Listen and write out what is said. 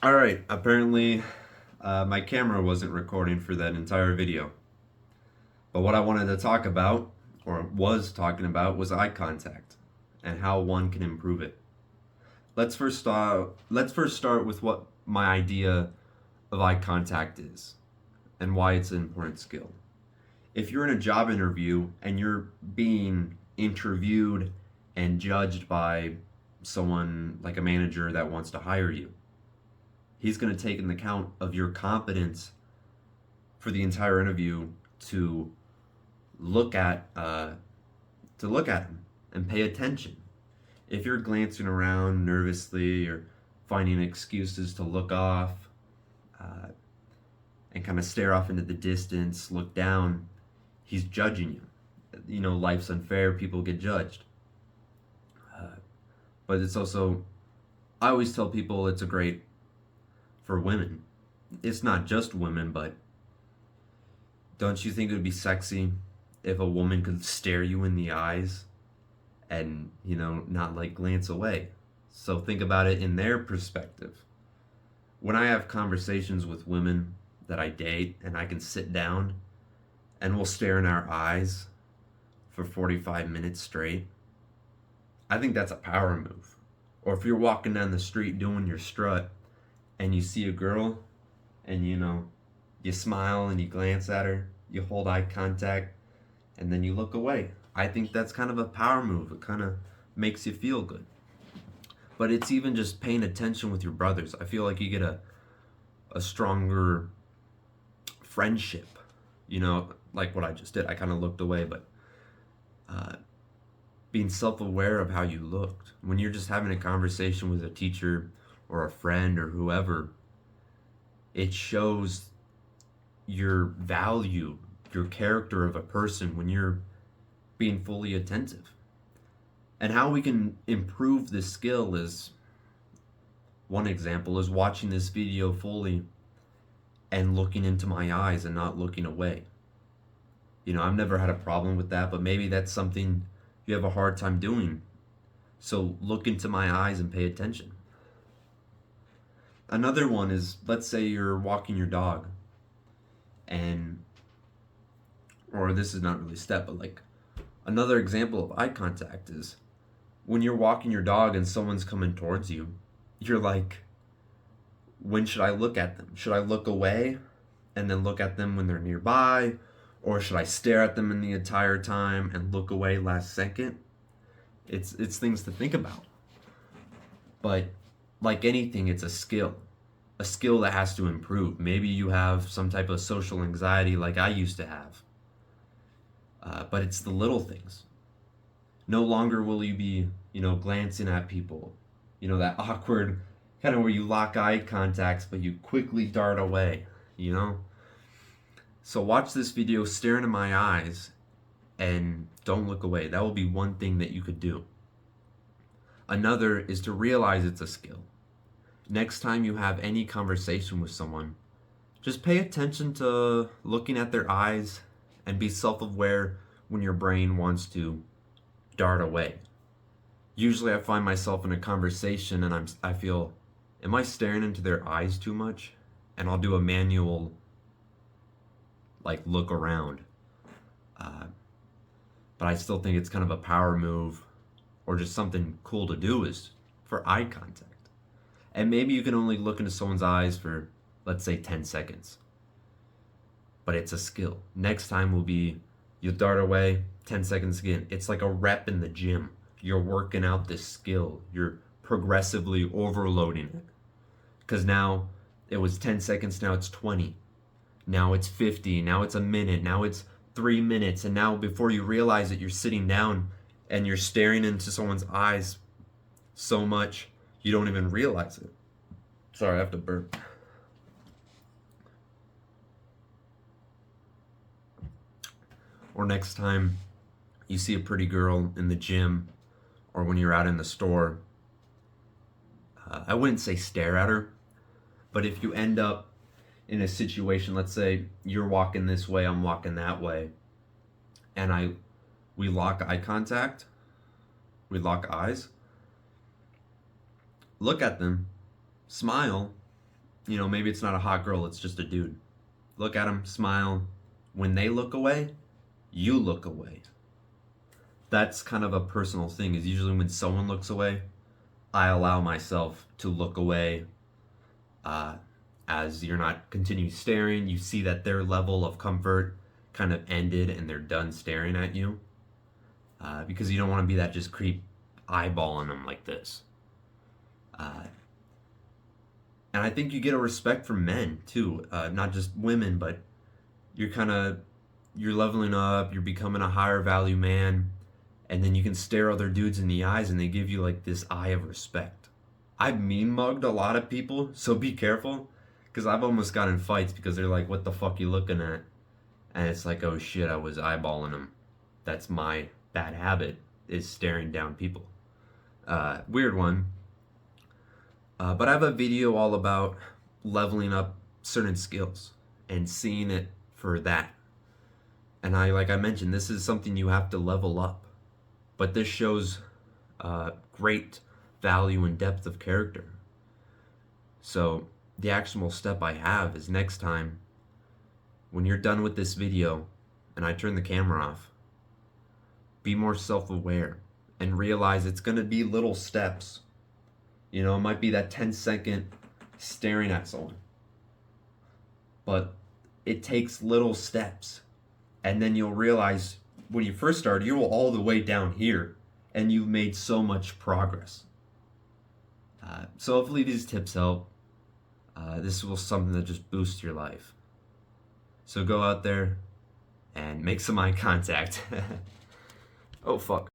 All right, apparently my camera wasn't recording for that entire video. But what I wanted to talk about, or was talking about, was eye contact and how one can improve it. Let's first start with what my idea of eye contact is and why it's an important skill. If you're in a job interview and you're being interviewed and judged by someone like a manager that wants to hire you, he's going to take into account of your competence for the entire interview to look at him and pay attention. If you're glancing around nervously or finding excuses to look off uh, and kind of stare off into the distance, look down, he's judging you. You know, life's unfair, people get judged. Uh, but it's also, I always tell people it's a great for women. It's not just women, but don't you think it would be sexy if a woman could stare you in the eyes and, not like glance away? So think about it in their perspective. When I have conversations with women that I date and I can sit down and we'll stare in our eyes for 45 minutes straight, I think that's a power move. Or if you're walking down the street doing your strut and you see a girl and you smile and you glance at her, you hold eye contact, and then you look away. I think that's kind of a power move. It kind of makes you feel good. But it's even just paying attention with your brothers. I feel like you get a stronger friendship, like what I just did. I kind of looked away, but uh, being self aware of how you looked. When you're just having a conversation with a teacher or a friend or whoever, it shows your value, your character of a person when you're being fully attentive. And how we can improve this skill is one example is watching this video fully and looking into my eyes and not looking away. I've never had a problem with that, but maybe that's something you have a hard time doing. So look into my eyes and pay attention. Another one is, let's say you're walking your dog and, or this is not really a step, but like another example of eye contact is when you're walking your dog and someone's coming towards you, you're like, when should I look at them? Should I look away and then look at them when they're nearby? Or should I stare at them in the entire time and look away last second? It's things to think about. But like anything, it's a skill that has to improve. Maybe you have some type of social anxiety like I used to have. But it's the little things. No longer will you be, glancing at people, that awkward kind of where you lock eye contacts, but you quickly dart away. So watch this video, stare into my eyes, and don't look away. That will be one thing that you could do. Another is to realize it's a skill. Next time you have any conversation with someone, just pay attention to looking at their eyes and be self-aware when your brain wants to dart away. Usually I find myself in a conversation and I feel, am I staring into their eyes too much? And I'll do a manual like look around. But I still think it's kind of a power move or just something cool to do is for eye contact. And maybe you can only look into someone's eyes for, let's say, 10 seconds. But it's a skill. Next time will be, you'll dart away, 10 seconds again. It's like a rep in the gym. You're working out this skill. You're progressively overloading it. Because now it was 10 seconds, now it's 20. Now it's 50, now it's a minute, now it's 3 minutes. And now before you realize it, you're sitting down and you're staring into someone's eyes so much you don't even realize it. Sorry, I have to burp. Or next time you see a pretty girl in the gym or when you're out in the store, I wouldn't say stare at her, but if you end up in a situation, let's say you're walking this way, I'm walking that way, and we lock eye contact, we lock eyes, look at them, smile, maybe it's not a hot girl, it's just a dude. Look at them, smile. When they look away, you look away. That's kind of a personal thing, is usually when someone looks away, I allow myself to look away. As you're not continue staring, you see that their level of comfort kind of ended and they're done staring at you. Because you don't want to be that just creep eyeballing them like this. And I think you get a respect from men too, not just women, but you're leveling up, you're becoming a higher value man, and then you can stare other dudes in the eyes and they give you like this eye of respect. I've mean mugged a lot of people, so be careful, because I've almost gotten in fights because they're like, "What the fuck you looking at?" And it's like, "Oh shit, I was eyeballing them." That's my bad habit, is staring down people. Weird one. But I have a video all about leveling up certain skills and seeing it for that. And like I mentioned, this is something you have to level up. But this shows great value and depth of character. So the actionable step I have is, next time, when you're done with this video and I turn the camera off, be more self-aware and realize it's going to be little steps. It might be that 10-second staring at someone. But it takes little steps. And then you'll realize when you first start, you're all the way down here and you've made so much progress. So hopefully these tips help. This will something that just boosts your life. So go out there and make some eye contact. Oh fuck.